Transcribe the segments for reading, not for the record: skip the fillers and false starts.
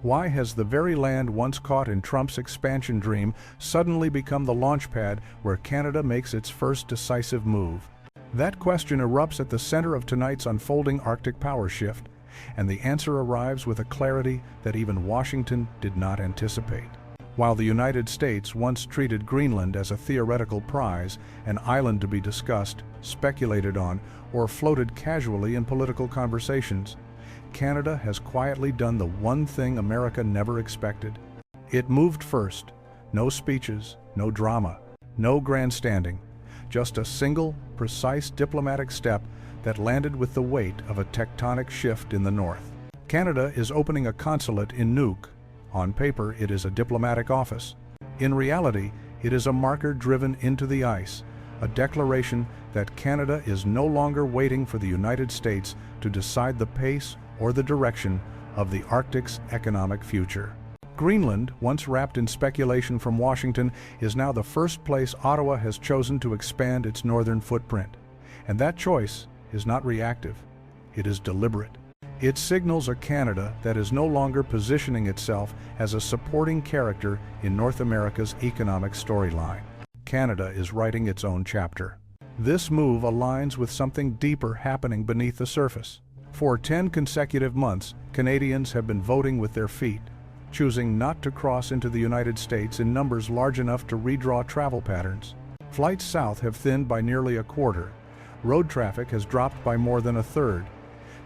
Why has the very land once caught in Trump's expansion dream suddenly become the launchpad where Canada makes its first decisive move? That question erupts at the center of tonight's unfolding Arctic power shift, and the answer arrives with a clarity that even Washington did not anticipate. While the United States once treated Greenland as a theoretical prize, an island to be discussed, speculated on, or floated casually in political conversations, Canada has quietly done the one thing America never expected. It moved first. No speeches, no drama, no grandstanding, just a single, precise diplomatic step that landed with the weight of a tectonic shift in the north. Canada is opening a consulate in Nuuk. On paper, it is a diplomatic office. In reality, it is a marker driven into the ice, a declaration that Canada is no longer waiting for the United States to decide the pace or the direction of the Arctic's economic future. Greenland, once wrapped in speculation from Washington, is now the first place Ottawa has chosen to expand its northern footprint. And that choice is not reactive, it is deliberate. It signals a Canada that is no longer positioning itself as a supporting character in North America's economic storyline. Canada is writing its own chapter. This move aligns with something deeper happening beneath the surface. For 10 consecutive months, Canadians have been voting with their feet, choosing not to cross into the United States in numbers large enough to redraw travel patterns. Flights south have thinned by nearly a quarter. Road traffic has dropped by more than a third.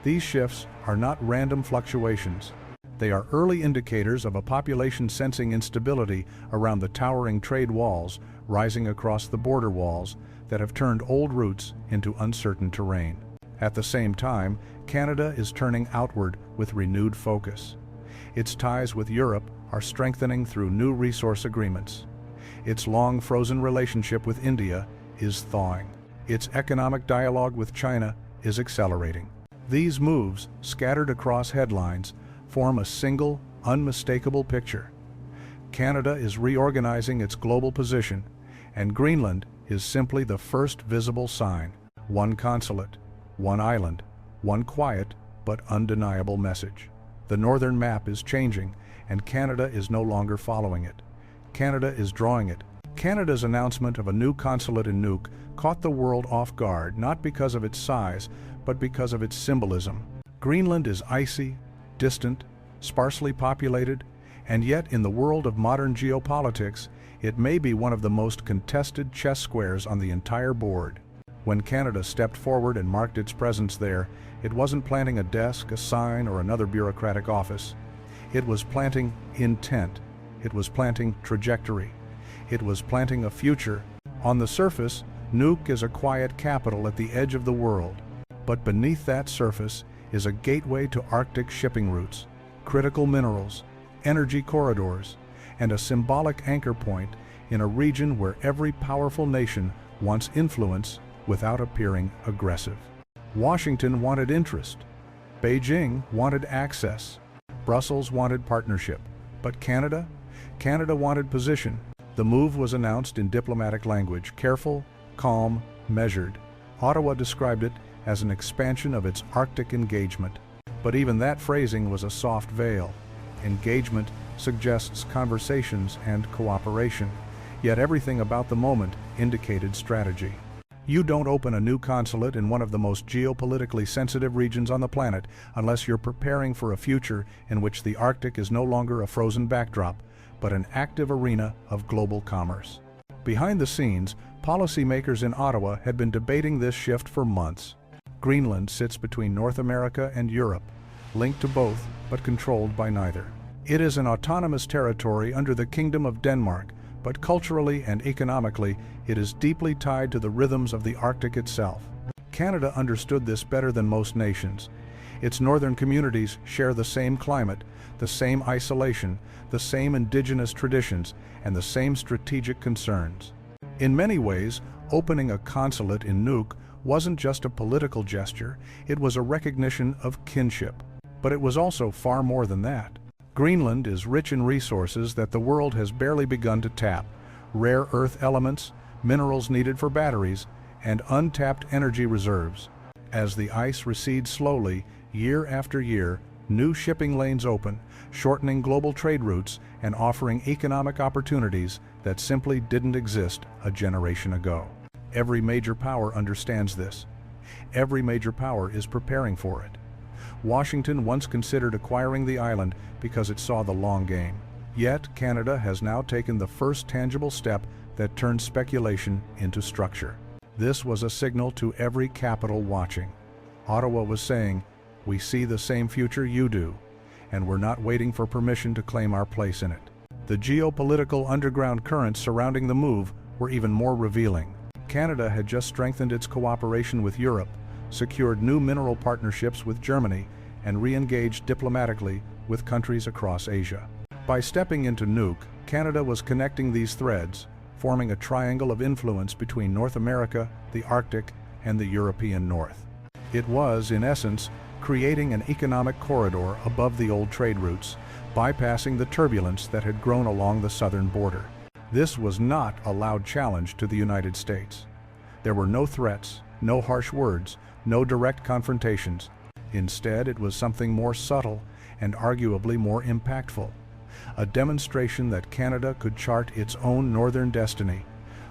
These shifts are not random fluctuations. They are early indicators of a population sensing instability around the towering trade walls rising across the border walls that have turned old routes into uncertain terrain. At the same time, Canada is turning outward with renewed focus. Its ties with Europe are strengthening through new resource agreements. Its long-frozen relationship with India is thawing. Its economic dialogue with China is accelerating. These moves, scattered across headlines, form a single, unmistakable picture. Canada is reorganizing its global position, and Greenland is simply the first visible sign. One consulate, one island, one quiet but undeniable message. The northern map is changing, and Canada is no longer following it. Canada is drawing it. Canada's announcement of a new consulate in Nuuk caught the world off guard, not because of its size, but because of its symbolism. Greenland is icy, distant, sparsely populated, and yet in the world of modern geopolitics, it may be one of the most contested chess squares on the entire board. When Canada stepped forward and marked its presence there, it wasn't planting a desk, a sign, or another bureaucratic office. It was planting intent. It was planting trajectory. It was planting a future. On the surface, Nuuk is a quiet capital at the edge of the world. But beneath that surface is a gateway to Arctic shipping routes, critical minerals, energy corridors, and a symbolic anchor point in a region where every powerful nation wants influence without appearing aggressive. Washington wanted interest. Beijing wanted access. Brussels wanted partnership. But Canada? Canada wanted position. The move was announced in diplomatic language, careful, calm, measured. Ottawa described it as an expansion of its Arctic engagement. But even that phrasing was a soft veil. Engagement suggests conversations and cooperation, yet everything about the moment indicated strategy. You don't open a new consulate in one of the most geopolitically sensitive regions on the planet unless you're preparing for a future in which the Arctic is no longer a frozen backdrop, but an active arena of global commerce. Behind the scenes, policymakers in Ottawa had been debating this shift for months. Greenland sits between North America and Europe, linked to both but controlled by neither. It is an autonomous territory under the Kingdom of Denmark, but culturally and economically, it is deeply tied to the rhythms of the Arctic itself. Canada understood this better than most nations. Its northern communities share the same climate, the same isolation, the same indigenous traditions, and the same strategic concerns. In many ways, opening a consulate in Nuuk wasn't just a political gesture, it was a recognition of kinship. But it was also far more than that. Greenland is rich in resources that the world has barely begun to tap: rare earth elements, minerals needed for batteries, and untapped energy reserves. As the ice recedes slowly, year after year, New shipping lanes open, shortening global trade routes and offering economic opportunities that simply didn't exist a generation ago. Every major power understands this. Every major power is preparing for it. Washington once considered acquiring the island because it saw the long game. Yet Canada has now taken the first tangible step that turned speculation into structure. This was a signal to every capital watching. Ottawa was saying, "We see the same future you do, and we're not waiting for permission to claim our place in it." The geopolitical underground currents surrounding the move were even more revealing. Canada had just strengthened its cooperation with Europe, secured new mineral partnerships with Germany, and re-engaged diplomatically with countries across Asia. By stepping into Nuuk, Canada was connecting these threads, forming a triangle of influence between North America, the Arctic, and the European North. It was, in essence, creating an economic corridor above the old trade routes, bypassing the turbulence that had grown along the southern border. This was not a loud challenge to the United States. There were no threats, no harsh words, no direct confrontations. Instead, it was something more subtle and arguably more impactful. A demonstration that Canada could chart its own northern destiny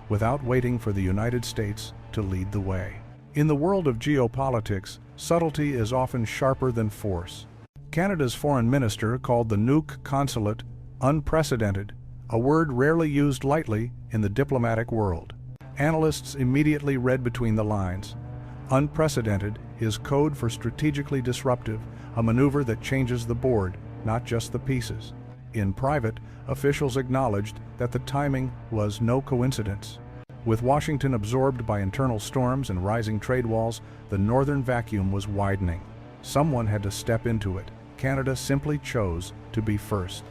without waiting for the United States to lead the way. In the world of geopolitics, subtlety is often sharper than force. Canada's foreign minister called the Nuuk consulate unprecedented, a word rarely used lightly in the diplomatic world. Analysts immediately read between the lines. Unprecedented is code for strategically disruptive, a maneuver that changes the board, not just the pieces. In private, officials acknowledged that the timing was no coincidence. With Washington absorbed by internal storms and rising trade walls, the northern vacuum was widening. Someone had to step into it. Canada simply chose to be first.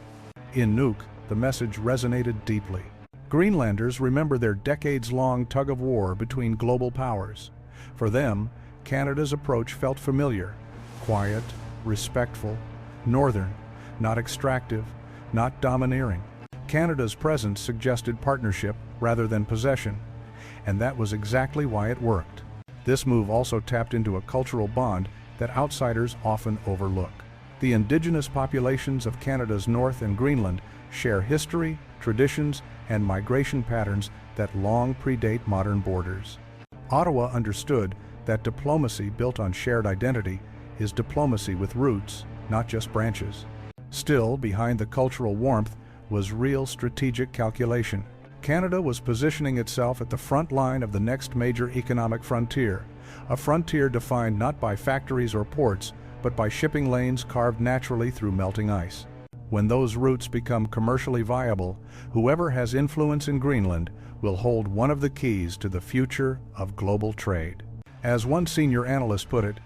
In Nuuk, the message resonated deeply. Greenlanders remember their decades-long tug-of-war between global powers. For them, Canada's approach felt familiar, quiet, respectful, northern, not extractive, not domineering. Canada's presence suggested partnership rather than possession, and that was exactly why it worked. This move also tapped into a cultural bond that outsiders often overlook. The indigenous populations of Canada's North and Greenland share history, traditions, and migration patterns that long predate modern borders. Ottawa understood that diplomacy built on shared identity is diplomacy with roots, not just branches. Still, behind the cultural warmth was real strategic calculation. Canada was positioning itself at the front line of the next major economic frontier, a frontier defined not by factories or ports, but by shipping lanes carved naturally through melting ice. When those routes become commercially viable, whoever has influence in Greenland will hold one of the keys to the future of global trade. As one senior analyst put it,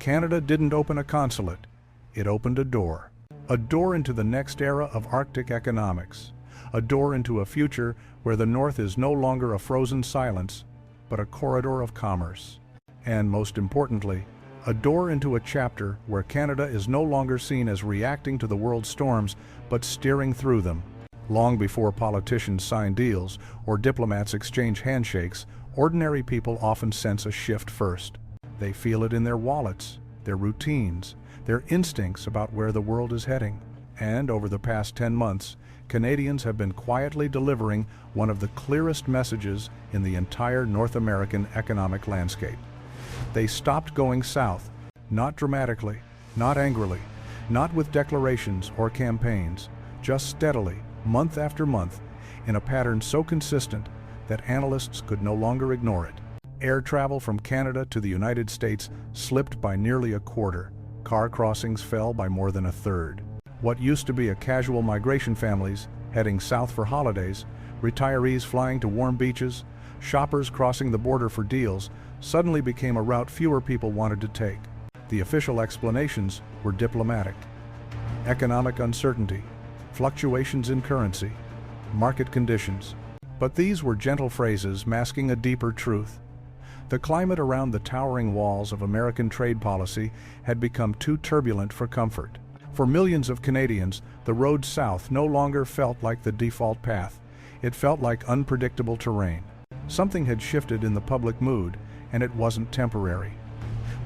Canada didn't open a consulate, it opened a door. A door into the next era of Arctic economics. A door into a future where the North is no longer a frozen silence, but a corridor of commerce. And most importantly, a door into a chapter where Canada is no longer seen as reacting to the world's storms, but steering through them. Long before politicians sign deals or diplomats exchange handshakes, ordinary people often sense a shift first. They feel it in their wallets, their routines, their instincts about where the world is heading. And over the past 10 months, Canadians have been quietly delivering one of the clearest messages in the entire North American economic landscape. They stopped going south, not dramatically, not angrily, not with declarations or campaigns, just steadily, month after month, in a pattern so consistent that analysts could no longer ignore it. Air travel from Canada to the United States slipped by nearly a quarter. Car crossings fell by more than a third. What used to be a casual migration, families heading south for holidays, retirees flying to warm beaches, shoppers crossing the border for deals, suddenly became a route fewer people wanted to take. The official explanations were diplomatic. Economic uncertainty, fluctuations in currency, market conditions. But these were gentle phrases masking a deeper truth. The climate around the towering walls of American trade policy had become too turbulent for comfort. For millions of Canadians, the road south no longer felt like the default path. It felt like unpredictable terrain. Something had shifted in the public mood, and it wasn't temporary.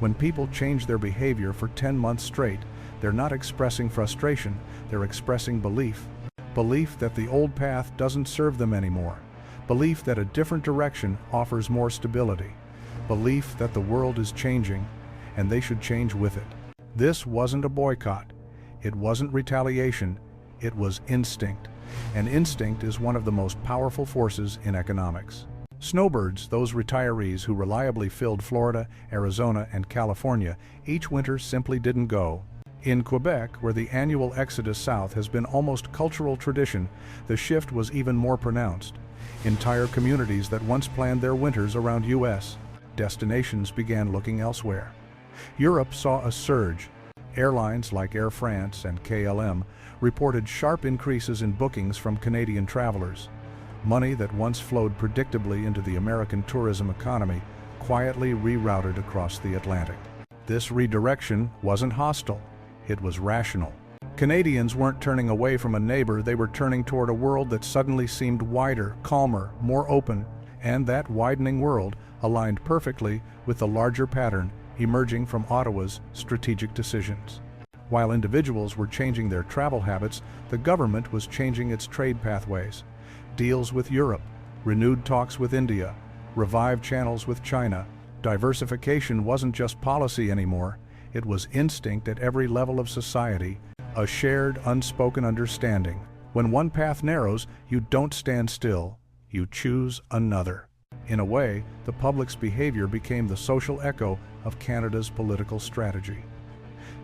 When people changed their behavior for 10 months straight, They're not expressing frustration, they're expressing belief. Belief that the old path doesn't serve them anymore. Belief that a different direction offers more stability. Belief that the world is changing, and they should change with it. This wasn't a boycott. It wasn't retaliation. It was instinct. And instinct is one of the most powerful forces in economics. Snowbirds, those retirees who reliably filled Florida, Arizona, and California, each winter simply didn't go. In Quebec, where the annual exodus south has been almost cultural tradition, the shift was even more pronounced. Entire communities that once planned their winters around U.S. destinations began looking elsewhere. Europe saw a surge. Airlines like Air France and KLM reported sharp increases in bookings from Canadian travelers. Money that once flowed predictably into the American tourism economy quietly rerouted across the Atlantic. This redirection wasn't hostile. It was rational. Canadians weren't turning away from a neighbor, they were turning toward a world that suddenly seemed wider, calmer, more open, and that widening world aligned perfectly with the larger pattern emerging from Ottawa's strategic decisions. While individuals were changing their travel habits, the government was changing its trade pathways. Deals with Europe, renewed talks with India, revived channels with China. Diversification wasn't just policy anymore. It was instinct at every level of society, a shared, unspoken understanding. When one path narrows, you don't stand still, you choose another. In a way, the public's behavior became the social echo of Canada's political strategy.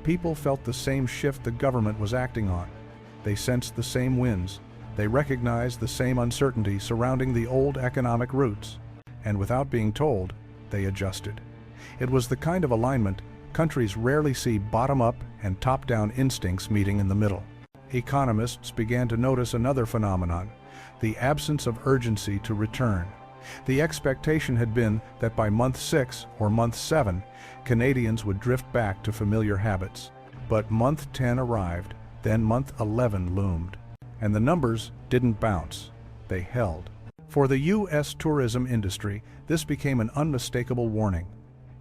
People felt the same shift the government was acting on. They sensed the same winds. They recognized the same uncertainty surrounding the old economic roots. And without being told, they adjusted. It was the kind of alignment countries rarely see bottom-up and top-down instincts meeting in the middle. Economists began to notice another phenomenon, the absence of urgency to return. The expectation had been that by month 6 or month 7, Canadians would drift back to familiar habits. But month 10 arrived, then month 11 loomed. And the numbers didn't bounce, they held. For the U.S. tourism industry, this became an unmistakable warning.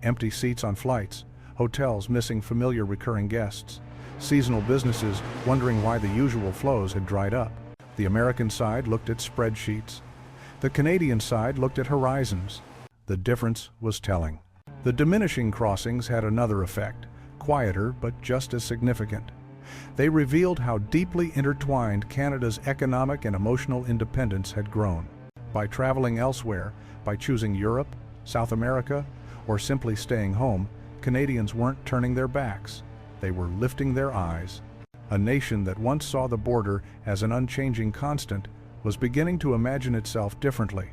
Empty seats on flights, hotels missing familiar recurring guests, seasonal businesses wondering why the usual flows had dried up. The American side looked at spreadsheets. The Canadian side looked at horizons. The difference was telling. The diminishing crossings had another effect, quieter but just as significant. They revealed how deeply intertwined Canada's economic and emotional independence had grown. By traveling elsewhere, by choosing Europe, South America, or simply staying home, Canadians weren't turning their backs. They were lifting their eyes. A nation that once saw the border as an unchanging constant was beginning to imagine itself differently,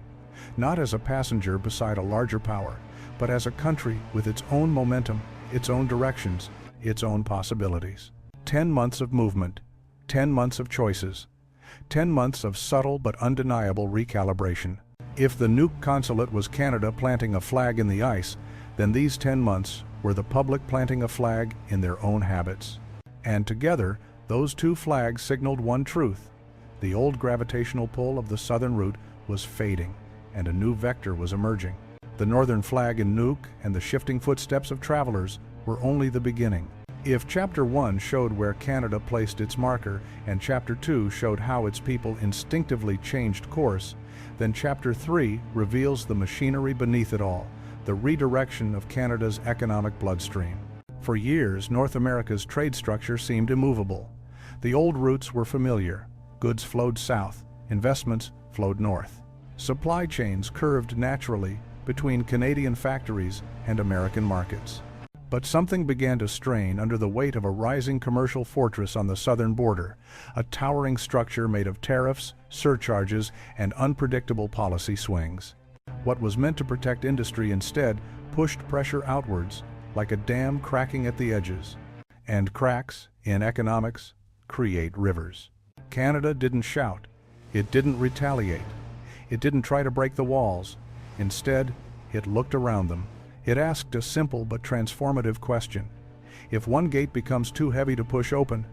not as a passenger beside a larger power, but as a country with its own momentum, its own directions, its own possibilities. 10 months of movement, 10 months of choices, 10 months of subtle but undeniable recalibration. If the nuke consulate was Canada planting a flag in the ice, then these 10 months were the public planting a flag in their own habits. And together, those two flags signaled one truth. The old gravitational pull of the southern route was fading, and a new vector was emerging. The northern flag in Nuuk and the shifting footsteps of travelers were only the beginning. If Chapter 1 showed where Canada placed its marker, and Chapter 2 showed how its people instinctively changed course, then Chapter 3 reveals the machinery beneath it all, the redirection of Canada's economic bloodstream. For years, North America's trade structure seemed immovable. The old routes were familiar. Goods flowed south, investments flowed north. Supply chains curved naturally between Canadian factories and American markets. But something began to strain under the weight of a rising commercial fortress on the southern border, a towering structure made of tariffs, surcharges, and unpredictable policy swings. What was meant to protect industry instead pushed pressure outwards, like a dam cracking at the edges. And cracks, in economics, create rivers. Canada didn't shout. It didn't retaliate. It didn't try to break the walls. Instead, it looked around them. It asked a simple but transformative question. If one gate becomes too heavy to push open,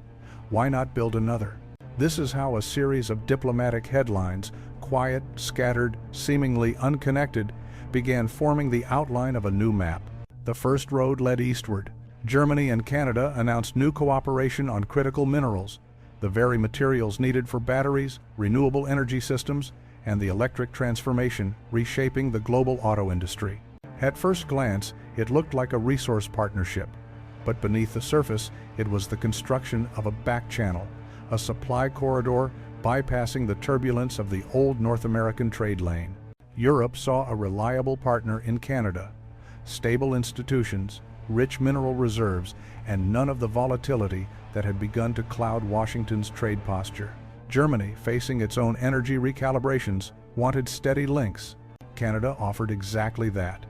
why not build another? This is how a series of diplomatic headlines, quiet, scattered, seemingly unconnected, began forming the outline of a new map. The first road led eastward, Germany and Canada announced new cooperation on critical minerals, the very materials needed for batteries, renewable energy systems, and the electric transformation reshaping the global auto industry. At first glance, it looked like a resource partnership, but beneath the surface, it was the construction of a back channel, a supply corridor bypassing the turbulence of the old North American trade lane. Europe saw a reliable partner in Canada, stable institutions, rich mineral reserves, and none of the volatility that had begun to cloud Washington's trade posture. Germany, facing its own energy recalibrations, wanted steady links. Canada offered exactly that.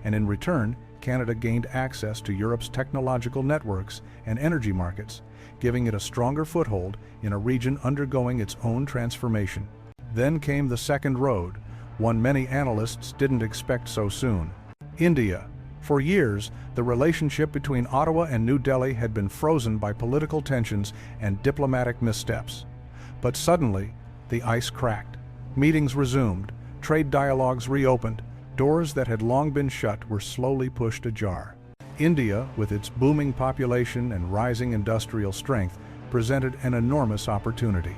And in return, Canada gained access to Europe's technological networks and energy markets, giving it a stronger foothold in a region undergoing its own transformation. Then came the second road, one many analysts didn't expect so soon. India. For years, the relationship between Ottawa and New Delhi had been frozen by political tensions and diplomatic missteps. But suddenly, the ice cracked. Meetings resumed, trade dialogues reopened, doors that had long been shut were slowly pushed ajar. India, with its booming population and rising industrial strength, presented an enormous opportunity.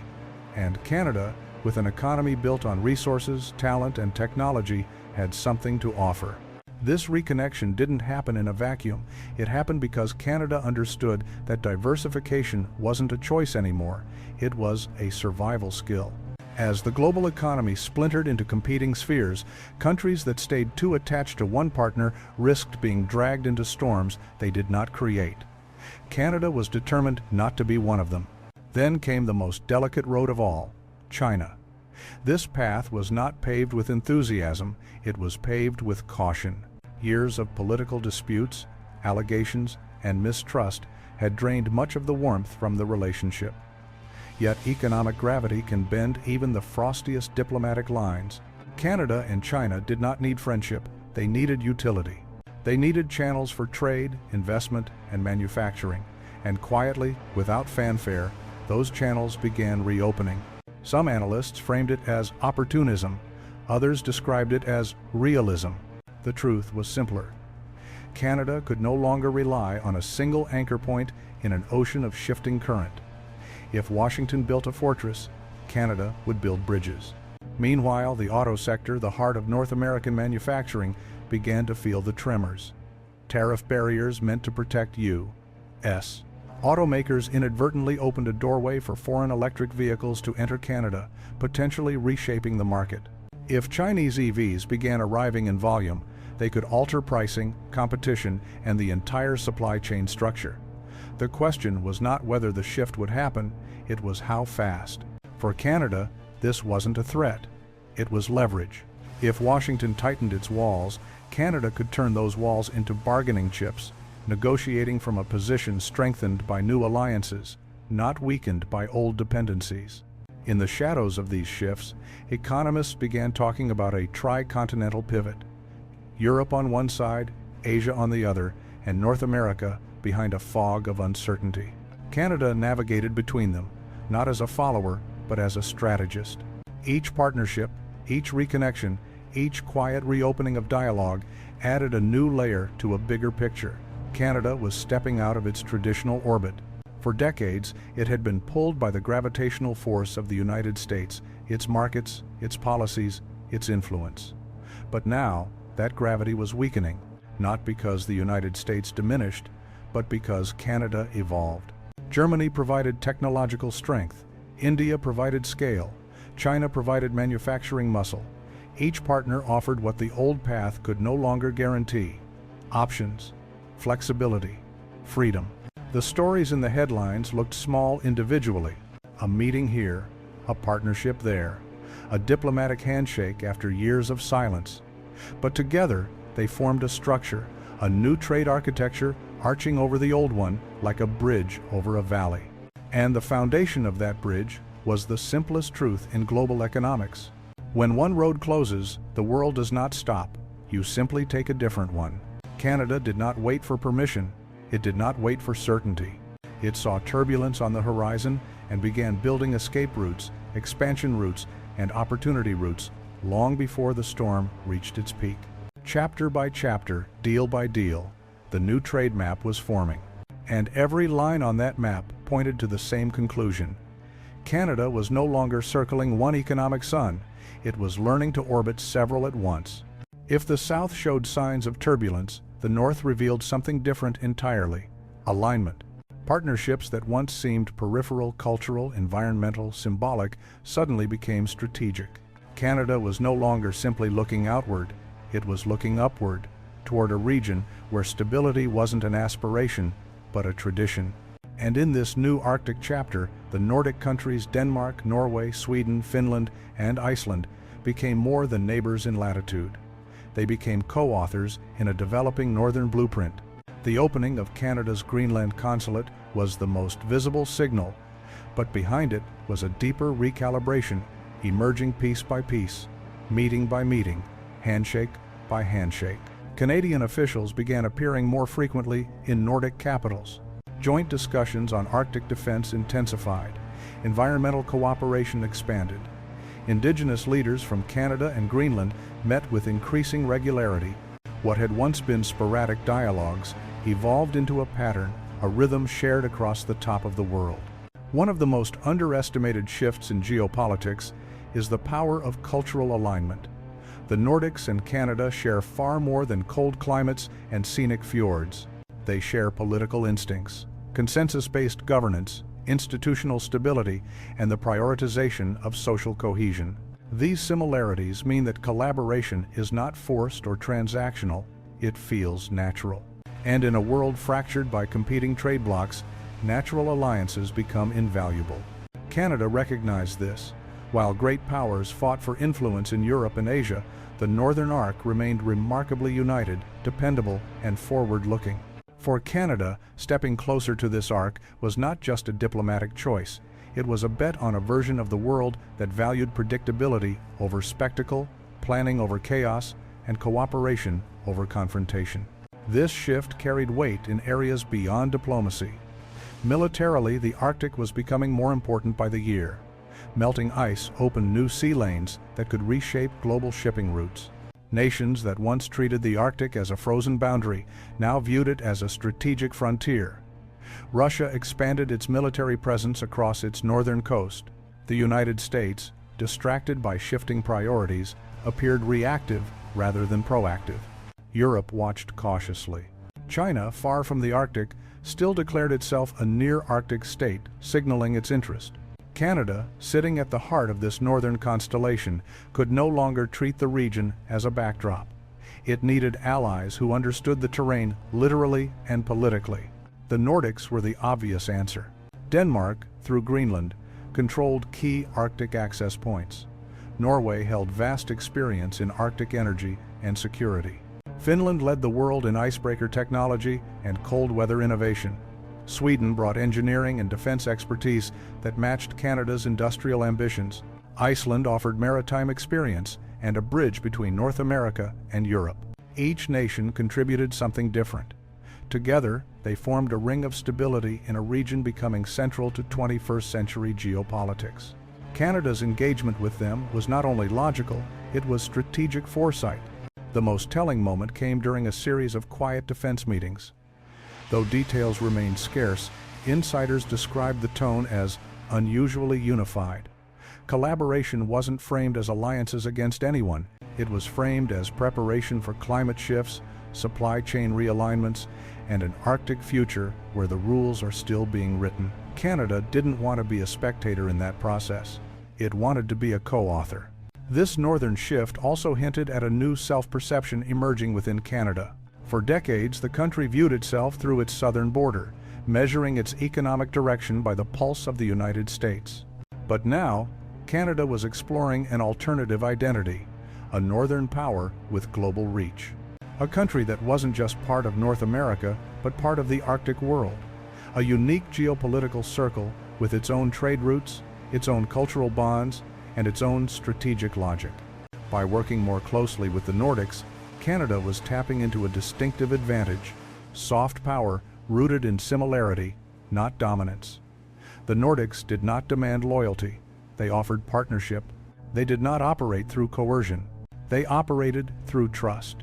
And Canada, with an economy built on resources, talent, and technology, had something to offer. This reconnection didn't happen in a vacuum. It happened because Canada understood that diversification wasn't a choice anymore. It was a survival skill. As the global economy splintered into competing spheres, countries that stayed too attached to one partner risked being dragged into storms they did not create. Canada was determined not to be one of them. Then came the most delicate road of all, China. This path was not paved with enthusiasm, it was paved with caution. Years of political disputes, allegations, and mistrust had drained much of the warmth from the relationship. Yet economic gravity can bend even the frostiest diplomatic lines. Canada and China did not need friendship, they needed utility. They needed channels for trade, investment, and manufacturing, and quietly, without fanfare, those channels began reopening. Some analysts framed it as opportunism, others described it as realism. The truth was simpler. Canada could no longer rely on a single anchor point in an ocean of shifting current. If Washington built a fortress, Canada would build bridges. Meanwhile, the auto sector, the heart of North American manufacturing, began to feel the tremors. Tariff barriers meant to protect U.S. automakers inadvertently opened a doorway for foreign electric vehicles to enter Canada, potentially reshaping the market. If Chinese EVs began arriving in volume, they could alter pricing, competition, and the entire supply chain structure. The question was not whether the shift would happen, it was how fast. For Canada, this wasn't a threat. It was leverage. If Washington tightened its walls, Canada could turn those walls into bargaining chips, negotiating from a position strengthened by new alliances, not weakened by old dependencies. In the shadows of these shifts, economists began talking about a tri-continental pivot. Europe on one side, Asia on the other, and North America behind a fog of uncertainty. Canada navigated between them, not as a follower, but as a strategist. Each partnership, each reconnection, each quiet reopening of dialogue added a new layer to a bigger picture. Canada was stepping out of its traditional orbit. For decades, it had been pulled by the gravitational force of the United States, its markets, its policies, its influence. But now, that gravity was weakening, not because the United States diminished, but because Canada evolved. Germany provided technological strength, India provided scale, China provided manufacturing muscle. Each partner offered what the old path could no longer guarantee: options, flexibility, freedom. The stories in the headlines looked small individually. A meeting here, a partnership there, a diplomatic handshake after years of silence. But together, they formed a structure, a new trade architecture arching over the old one like a bridge over a valley. And the foundation of that bridge was the simplest truth in global economics. When one road closes, the world does not stop. You simply take a different one. Canada did not wait for permission. It did not wait for certainty. It saw turbulence on the horizon and began building escape routes, expansion routes, and opportunity routes long before the storm reached its peak. Chapter by chapter, deal by deal, the the new trade map was forming. And every line on that map pointed to the same conclusion. Canada was no longer circling one economic sun, it was learning to orbit several at once. If the South showed signs of turbulence, the North revealed something different entirely: alignment. Partnerships that once seemed peripheral, cultural, environmental, symbolic, suddenly became strategic. Canada was no longer simply looking outward, it was looking upward, toward a region where stability wasn't an aspiration, but a tradition. And in this new Arctic chapter, the Nordic countries Denmark, Norway, Sweden, Finland, and Iceland became more than neighbors in latitude. They became co-authors in a developing northern blueprint. The opening of Canada's Greenland consulate was the most visible signal, but behind it was a deeper recalibration, emerging piece by piece, meeting by meeting, handshake by handshake. Canadian officials began appearing more frequently in Nordic capitals. Joint discussions on Arctic defense intensified. Environmental cooperation expanded. Indigenous leaders from Canada and Greenland met with increasing regularity. What had once been sporadic dialogues evolved into a pattern, a rhythm shared across the top of the world. One of the most underestimated shifts in geopolitics is the power of cultural alignment. The Nordics and Canada share far more than cold climates and scenic fjords. They share political instincts, consensus-based governance, institutional stability, and the prioritization of social cohesion. These similarities mean that collaboration is not forced or transactional, it feels natural. And in a world fractured by competing trade blocs, natural alliances become invaluable. Canada recognized this. While great powers fought for influence in Europe and Asia, the Northern Arc remained remarkably united, dependable, and forward-looking. For Canada, stepping closer to this arc was not just a diplomatic choice, it was a bet on a version of the world that valued predictability over spectacle, planning over chaos, and cooperation over confrontation. This shift carried weight in areas beyond diplomacy. Militarily, the Arctic was becoming more important by the year. Melting ice opened new sea lanes that could reshape global shipping routes. Nations that once treated the Arctic as a frozen boundary now viewed it as a strategic frontier. Russia expanded its military presence across its northern coast. The United States, distracted by shifting priorities, appeared reactive rather than proactive. Europe watched cautiously. China, far from the Arctic, still declared itself a near-Arctic state, signaling its interest. Canada, sitting at the heart of this northern constellation, could no longer treat the region as a backdrop. It needed allies who understood the terrain literally and politically. The Nordics were the obvious answer. Denmark, through Greenland, controlled key Arctic access points. Norway held vast experience in Arctic energy and security. Finland led the world in icebreaker technology and cold weather innovation. Sweden brought engineering and defense expertise that matched Canada's industrial ambitions. Iceland offered maritime experience and a bridge between North America and Europe. Each nation contributed something different. Together, they formed a ring of stability in a region becoming central to 21st century geopolitics. Canada's engagement with them was not only logical, it was strategic foresight. The most telling moment came during a series of quiet defense meetings. Though details remained scarce, insiders described the tone as unusually unified. Collaboration wasn't framed as alliances against anyone. It was framed as preparation for climate shifts, supply chain realignments, and an Arctic future where the rules are still being written. Canada didn't want to be a spectator in that process. It wanted to be a co-author. This northern shift also hinted at a new self-perception emerging within Canada. For decades, the country viewed itself through its southern border, measuring its economic direction by the pulse of the United States. But now, Canada was exploring an alternative identity, a northern power with global reach. A country that wasn't just part of North America, but part of the Arctic world. A unique geopolitical circle with its own trade routes, its own cultural bonds, and its own strategic logic. By working more closely with the Nordics, Canada was tapping into a distinctive advantage, soft power rooted in similarity, not dominance. The Nordics did not demand loyalty. They offered partnership. They did not operate through coercion. They operated through trust.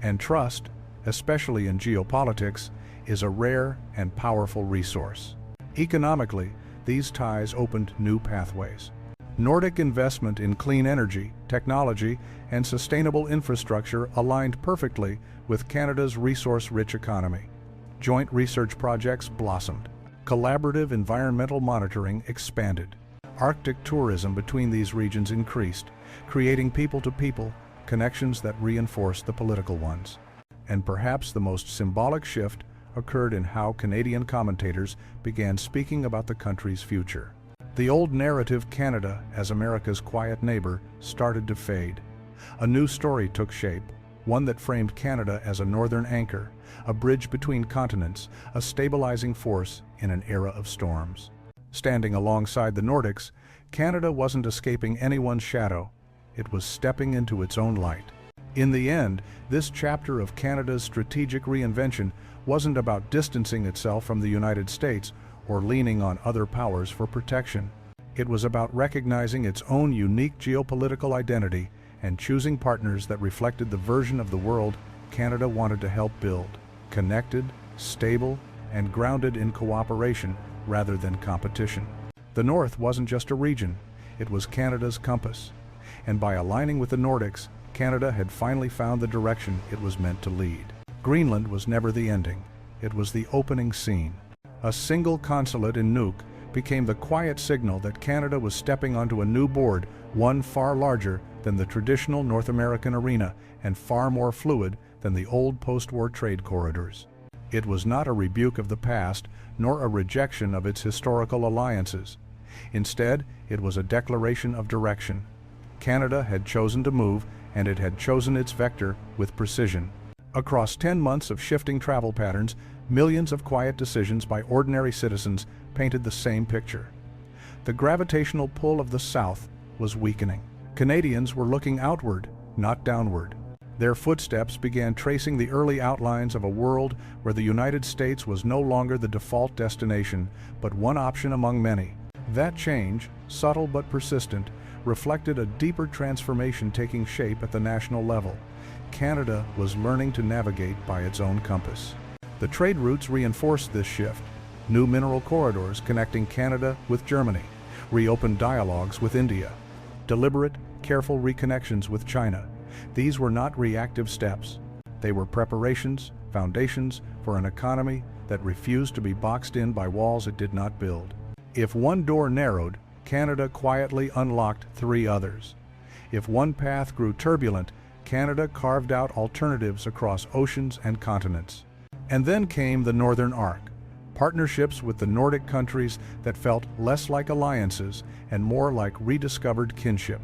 And trust, especially in geopolitics, is a rare and powerful resource. Economically, these ties opened new pathways. Nordic investment in clean energy, technology, and sustainable infrastructure aligned perfectly with Canada's resource-rich economy. Joint research projects blossomed. Collaborative environmental monitoring expanded. Arctic tourism between these regions increased, creating people-to-people connections that reinforced the political ones. And perhaps the most symbolic shift occurred in how Canadian commentators began speaking about the country's future. The old narrative, Canada as America's quiet neighbor, started to fade. A new story took shape, one that framed Canada as a northern anchor, a bridge between continents, a stabilizing force in an era of storms. Standing alongside the Nordics, Canada wasn't escaping anyone's shadow. It was stepping into its own light. In the end, this chapter of Canada's strategic reinvention wasn't about distancing itself from the United States or leaning on other powers for protection. It was about recognizing its own unique geopolitical identity and choosing partners that reflected the version of the world Canada wanted to help build: connected, stable, and grounded in cooperation rather than competition. The North wasn't just a region, it was Canada's compass. And by aligning with the Nordics, Canada had finally found the direction it was meant to lead. Greenland was never the ending, it was the opening scene. A single consulate in Nuuk became the quiet signal that Canada was stepping onto a new board, one far larger than the traditional North American arena and far more fluid than the old post-war trade corridors. It was not a rebuke of the past, nor a rejection of its historical alliances. Instead, it was a declaration of direction. Canada had chosen to move, and it had chosen its vector with precision. Across 10 months of shifting travel patterns, millions of quiet decisions by ordinary citizens painted the same picture. The gravitational pull of the South was weakening. Canadians were looking outward, not downward. Their footsteps began tracing the early outlines of a world where the United States was no longer the default destination, but one option among many. That change, subtle but persistent, reflected a deeper transformation taking shape at the national level. Canada was learning to navigate by its own compass. The trade routes reinforced this shift. New mineral corridors connecting Canada with Germany, reopened dialogues with India, deliberate, careful reconnections with China. These were not reactive steps. They were preparations, foundations for an economy that refused to be boxed in by walls it did not build. If one door narrowed, Canada quietly unlocked 3 others. If one path grew turbulent, Canada carved out alternatives across oceans and continents. And then came the Northern Arc, partnerships with the Nordic countries that felt less like alliances and more like rediscovered kinship.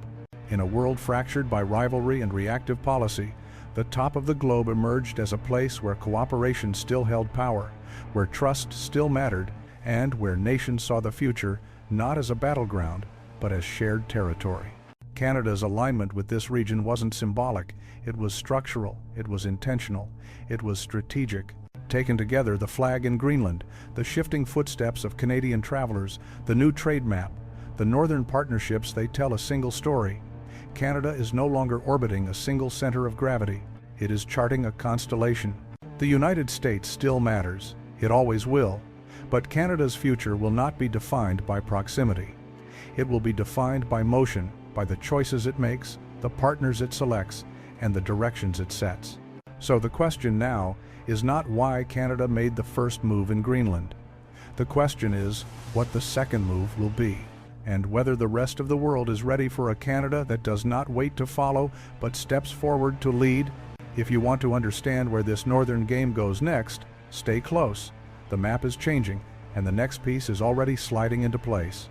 In a world fractured by rivalry and reactive policy, the top of the globe emerged as a place where cooperation still held power, where trust still mattered, and where nations saw the future not as a battleground, but as shared territory. Canada's alignment with this region wasn't symbolic, it was structural, it was intentional, it was strategic. Taken together, the flag in Greenland, the shifting footsteps of Canadian travelers, the new trade map, the northern partnerships, they tell a single story. Canada is no longer orbiting a single center of gravity. It is charting a constellation. The United States still matters. It always will. But Canada's future will not be defined by proximity. It will be defined by motion, by the choices it makes, the partners it selects, and the directions it sets. So the question now is not why Canada made the first move in Greenland. The question is what the second move will be, and whether the rest of the world is ready for a Canada that does not wait to follow, but steps forward to lead. If you want to understand where this northern game goes next, stay close. The map is changing, and the next piece is already sliding into place.